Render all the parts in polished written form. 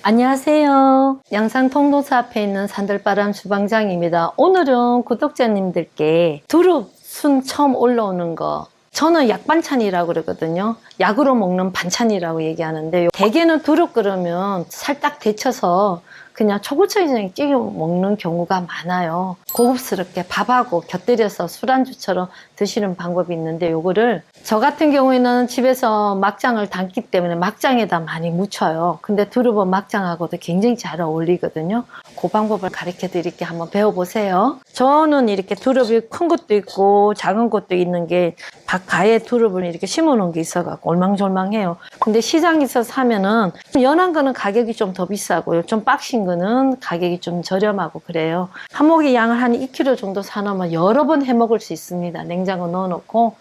안녕하세요. 양산 통도사 앞에 있는 산들바람 주방장입니다. 오늘은 구독자님들께 두릅 순 처음 올라오는 거, 저는 약반찬이라고 그러거든요. 약으로 먹는 반찬이라고 얘기하는데, 대개는 두릅 끓으면 살짝 데쳐서 그냥 초고추장에 찍어 먹는 경우가 많아요. 고급스럽게 밥하고 곁들여서 술안주처럼 드시는 방법이 있는데, 요거를 저 같은 경우에는 집에서 막장을 담기 때문에 막장에다 많이 묻혀요. 근데 두릅은 막장하고도 굉장히 잘 어울리거든요. 그 방법을 가르쳐 드릴게요. 한번 배워보세요. 저는 이렇게 두릅이 큰 것도 있고 작은 것도 있는 게 가에 두릅을 이렇게 심어 놓은 게 있어갖고 올망졸망해요. 근데 시장에서 사면은 연한 거는 가격이 좀 더 비싸고요. 좀 빡신 거는 가격이 좀 저렴하고 그래요. 한 모기 양을 한 2kg 정도 사놓으면 여러 번 해 먹을 수 있습니다. 냉장고 넣어놓고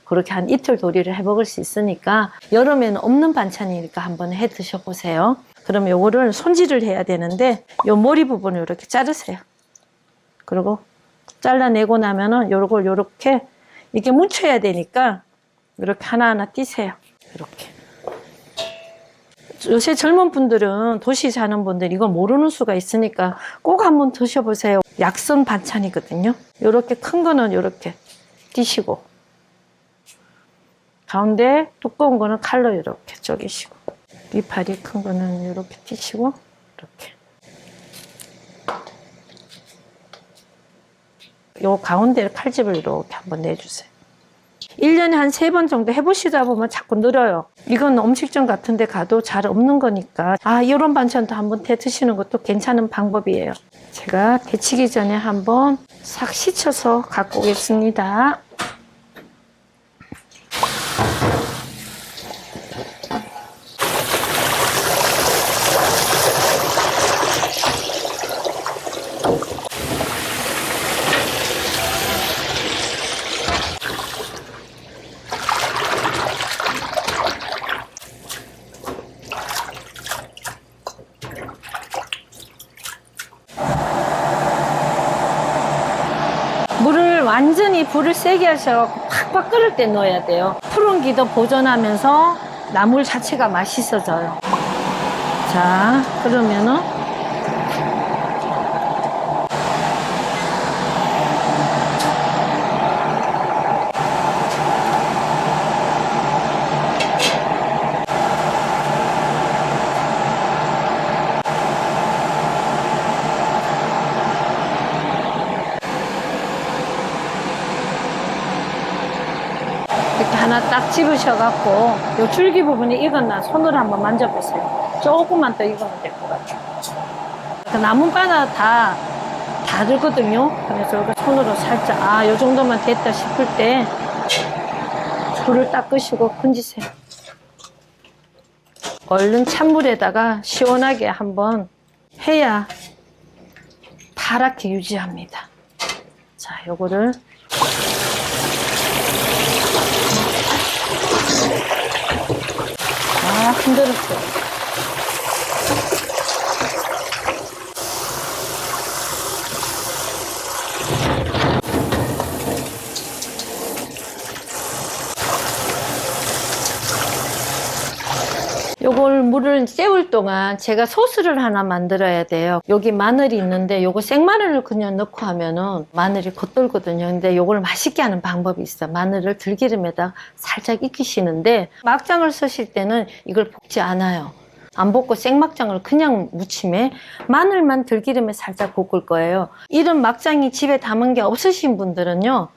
그렇게 한 이틀 도리를 해 먹을 수 있으니까 여름에는 없는 반찬이니까 한번 해 드셔보세요. 그럼 요거를 손질을 해야 되는데 요 머리 부분을 이렇게 자르세요. 그리고 잘라내고 나면은 요걸 요렇게 이렇게 뭉쳐야 되니까 이렇게 하나하나 띄세요. 이렇게. 요새 젊은 분들은 도시 사는 분들 이거 모르는 수가 있으니까 꼭 한번 드셔보세요. 약선 반찬이거든요. 요렇게 큰 거는 요렇게 띄시고 가운데 두꺼운 거는 칼로 이렇게 쪼개시고 위팔이 큰 거는 이렇게 띄시고 이렇게 요 가운데 칼집을 이렇게 한번 내주세요. 1년에 한 3번 정도 해보시다 보면 자꾸 늘어요. 이건 음식점 같은 데 가도 잘 없는 거니까 이런 반찬도 한번 해 드시는 것도 괜찮은 방법이에요. 제가 데치기 전에 한번 싹 씻어서 갖고 오겠습니다. 물을 완전히 불을 세게 하셔서 팍팍 끓을 때 넣어야 돼요. 푸른 기도 보존하면서 나물 자체가 맛있어져요. 자, 그러면은 이렇게 하나 딱 집으셔갖고 요 줄기 부분이 익었나 손으로 한번 만져보세요. 조금만 더 익으면 될 것 같아요. 그 나뭇바나 다 다르거든요. 그래서 이렇게 손으로 살짝 요 정도만 됐다 싶을 때 불을 딱 끄시고 건지세요. 얼른 찬물에다가 시원하게 한번 해야 파랗게 유지합니다. 자, 요거를 흔들었어요. 요걸 물을 재울 동안 제가 소스를 하나 만들어야 돼요. 여기 마늘이 있는데 요거 생마늘을 그냥 넣고 하면은 마늘이 겉돌거든요. 근데 요걸 맛있게 하는 방법이 있어요. 마늘을 들기름에다 살짝 익히시는데 막장을 쓰실 때는 이걸 볶지 않아요. 안 볶고 생막장을 그냥 무침에 마늘만 들기름에 살짝 볶을 거예요. 이런 막장이 집에 담은 게 없으신 분들은요,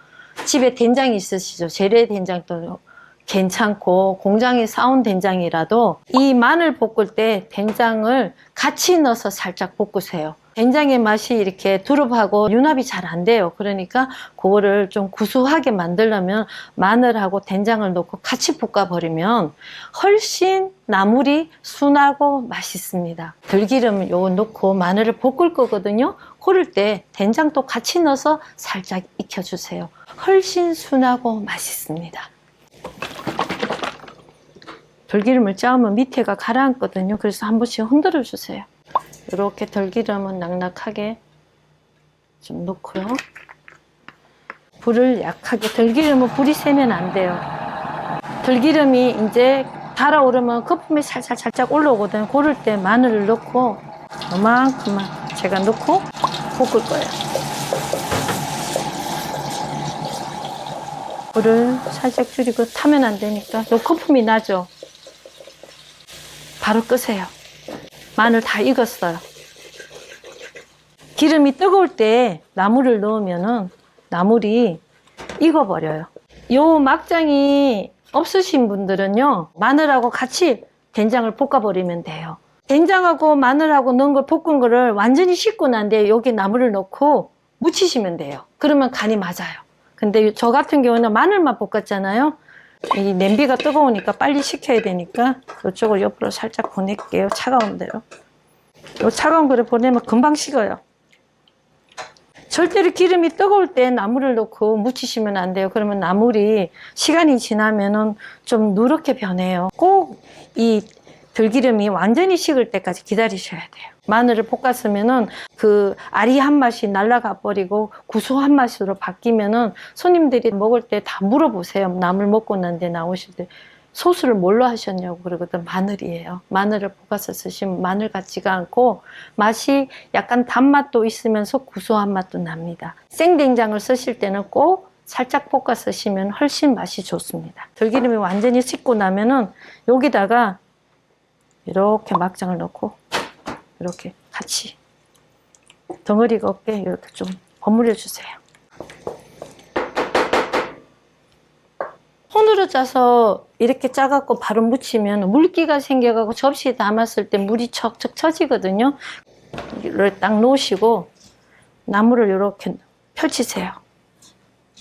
집에 된장이 있으시죠. 재래 된장도 괜찮고 공장에 사온 된장이라도 이 마늘 볶을 때 된장을 같이 넣어서 살짝 볶으세요. 된장의 맛이 이렇게 두릅하고 융합이 잘 안 돼요. 그러니까 그거를 좀 구수하게 만들려면 마늘하고 된장을 넣고 같이 볶아버리면 훨씬 나물이 순하고 맛있습니다. 들기름 요거 넣고 마늘을 볶을 거거든요. 그럴 때 된장도 같이 넣어서 살짝 익혀주세요. 훨씬 순하고 맛있습니다. 들기름을 짜으면 밑에가 가라앉거든요. 그래서 한 번씩 흔들어 주세요. 이렇게 들기름은 낭낙하게 좀 넣고요. 불을 약하게, 들기름은 불이 세면 안 돼요. 들기름이 이제 달아오르면 거품이 살짝 올라오거든요. 고를 때 마늘을 넣고 요만큼만 제가 넣고 볶을 거예요. 불을 살짝 줄이고 타면 안 되니까 요 거품이 나죠. 바로 끄세요. 마늘 다 익었어요. 기름이 뜨거울 때 나물을 넣으면은 나물이 익어버려요. 요 막장이 없으신 분들은요, 마늘하고 같이 된장을 볶아버리면 돼요. 된장하고 마늘하고 넣은 걸 볶은 거를 완전히 씻고 난 뒤에 여기 나물을 넣고 무치시면 돼요. 그러면 간이 맞아요. 근데 저 같은 경우는 마늘만 볶았잖아요. 이 냄비가 뜨거우니까 빨리 식혀야 되니까 이쪽을 옆으로 살짝 보낼게요. 차가운 데로. 이 차가운 거를 보내면 금방 식어요. 절대로 기름이 뜨거울 때 나물을 넣고 무치시면 안 돼요. 그러면 나물이 시간이 지나면은 좀 누렇게 변해요. 꼭 이 들기름이 완전히 식을 때까지 기다리셔야 돼요. 마늘을 볶았으면은 그 아리한 맛이 날아가 버리고 구수한 맛으로 바뀌면은 손님들이 먹을 때 다 물어보세요. 나물 먹고 난 뒤에 나오실 때 소스를 뭘로 하셨냐고 그러거든. 마늘이에요. 마늘을 볶아서 쓰시면 마늘 같지가 않고 맛이 약간 단맛도 있으면서 구수한 맛도 납니다. 생된장을 쓰실 때는 꼭 살짝 볶아 쓰시면 훨씬 맛이 좋습니다. 들기름이 완전히 식고 나면은 여기다가 이렇게 막장을 넣고 이렇게 같이 덩어리가 없게 이렇게 좀 버무려 주세요. 손으로 짜서 이렇게 짜갖고 바로 묻히면 물기가 생겨가고 접시에 담았을 때 물이 척척 처지거든요. 이를 딱 놓으시고 나물을 이렇게 펼치세요.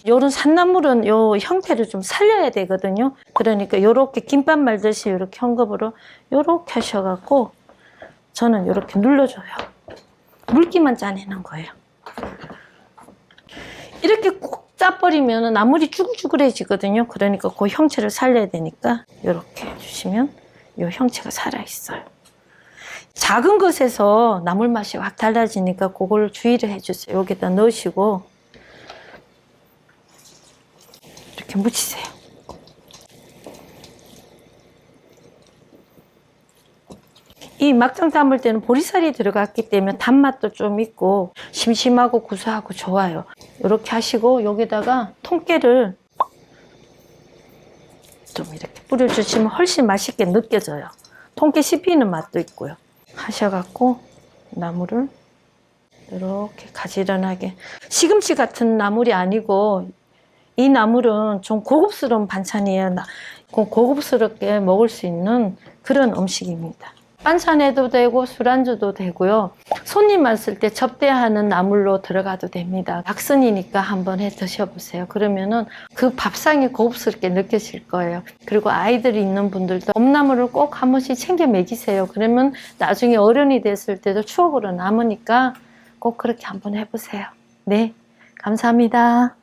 요런 산나물은 요 형태를 좀 살려야 되거든요. 그러니까 요렇게 김밥 말듯이 이렇게 헝겊으로 요렇게 하셔갖고 저는 이렇게 눌러줘요. 물기만 짜내는 거예요. 이렇게 꼭 짜버리면 나물이 쭈글쭈글해지거든요. 그러니까 그 형체를 살려야 되니까 이렇게 해주시면 이 형체가 살아있어요. 작은 것에서 나물 맛이 확 달라지니까 그걸 주의를 해주세요. 여기다 넣으시고 이렇게 묻히세요. 이 막장 담을 때는 보리살이 들어갔기 때문에 단맛도 좀 있고 심심하고 구수하고 좋아요. 이렇게 하시고 여기다가 통깨를 좀 이렇게 뿌려주시면 훨씬 맛있게 느껴져요. 통깨 씹히는 맛도 있고요. 하셔갖고 나물을 이렇게 가지런하게, 시금치 같은 나물이 아니고 이 나물은 좀 고급스러운 반찬이에요. 고급스럽게 먹을 수 있는 그런 음식입니다. 반찬해도 되고 술안주도 되고요. 손님 왔을 때 접대하는 나물로 들어가도 됩니다. 약선이니까 한번 해 드셔보세요. 그러면은 그 밥상이 고급스럽게 느껴질 거예요. 그리고 아이들이 있는 분들도 봄나물을 꼭 한 번씩 챙겨 먹이세요. 그러면 나중에 어른이 됐을 때도 추억으로 남으니까 꼭 그렇게 한번 해보세요. 네, 감사합니다.